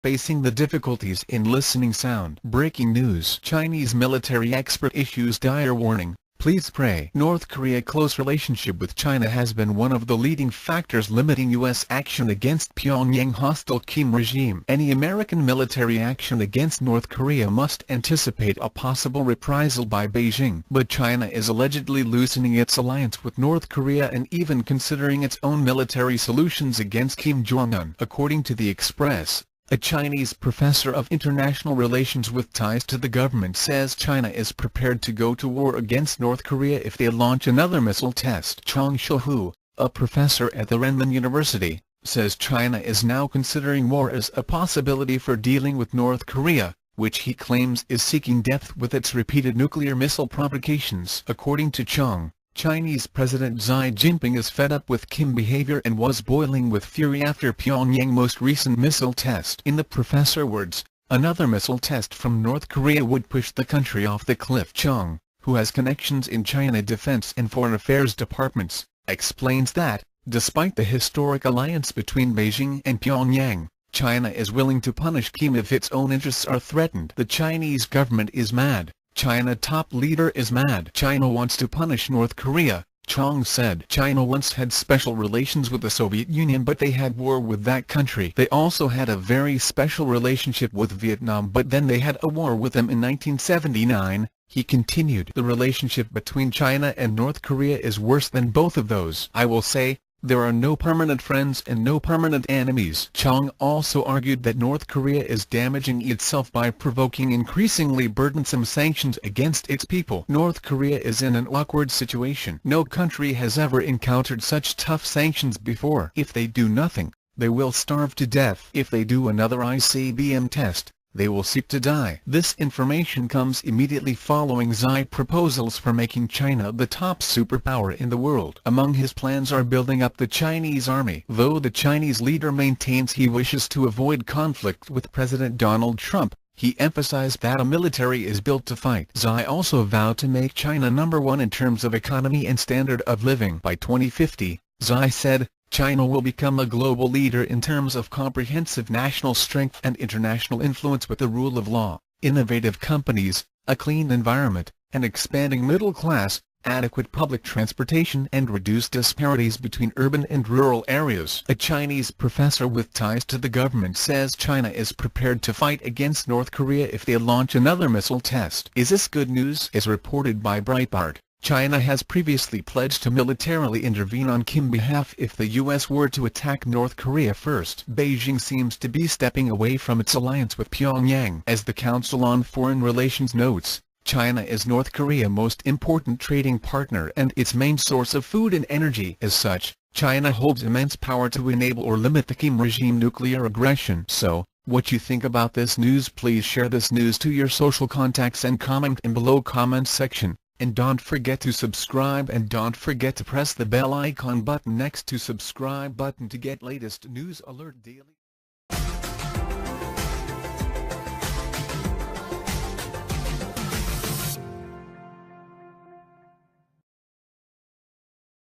facing the difficulties in listening sound. Breaking news: Chinese military expert issues dire warning. Please pray. North Korea's close relationship with China has been one of the leading factors limiting U.S. action against Pyongyang's hostile Kim regime. Any American military action against North Korea must anticipate a possible reprisal by Beijing. But China is allegedly loosening its alliance with North Korea and even considering its own military solutions against Kim Jong-un. According to the Express, a Chinese professor of international relations with ties to the government says China is prepared to go to war against North Korea if they launch another missile test. Chang Shih-hu, a professor at the Renmin University, says China is now considering war as a possibility for dealing with North Korea, which he claims is seeking death with its repeated nuclear missile provocations. According to Chang, Chinese President Xi Jinping is fed up with Kim behavior and was boiling with fury after Pyongyang's most recent missile test. In the professor's words, another missile test from North Korea would push the country off the cliff. Chang, who has connections in China Defense and Foreign Affairs departments, explains that, despite the historic alliance between Beijing and Pyongyang, China is willing to punish Kim if its own interests are threatened. The Chinese government is mad. China top leader is mad. China wants to punish North Korea, Chang said. China once had special relations with the Soviet Union, but they had war with that country. They also had a very special relationship with Vietnam, but then they had a war with them in 1979, he continued. The relationship between China and North Korea is worse than both of those. I will say, there are no permanent friends and no permanent enemies. Chang also argued that North Korea is damaging itself by provoking increasingly burdensome sanctions against its people. North Korea is in an awkward situation. No country has ever encountered such tough sanctions before. If they do nothing, they will starve to death. If they do another ICBM test, they will seek to die. This information comes immediately following Xi's proposals for making China the top superpower in the world. Among his plans are building up the Chinese army. Though the Chinese leader maintains he wishes to avoid conflict with President Donald Trump, he emphasized that a military is built to fight. Xi also vowed to make China #1 in terms of economy and standard of living. By 2050, Xi said, China will become a global leader in terms of comprehensive national strength and international influence with the rule of law, innovative companies, a clean environment, an expanding middle class, adequate public transportation and reduced disparities between urban and rural areas. A Chinese professor with ties to the government says China is prepared to fight against North Korea if they launch another missile test. Is this good news? As reported by Breitbart, China has previously pledged to militarily intervene on Kim's behalf if the U.S. were to attack North Korea first. Beijing seems to be stepping away from its alliance with Pyongyang. As the Council on Foreign Relations notes, China is North Korea's most important trading partner and its main source of food and energy. As such, China holds immense power to enable or limit the Kim regime nuclear aggression. So, what you think about this news? Please share this news to your social contacts and comment in below comment section. And don't forget to subscribe and don't forget to press the bell icon button next to subscribe button to get latest news alert daily.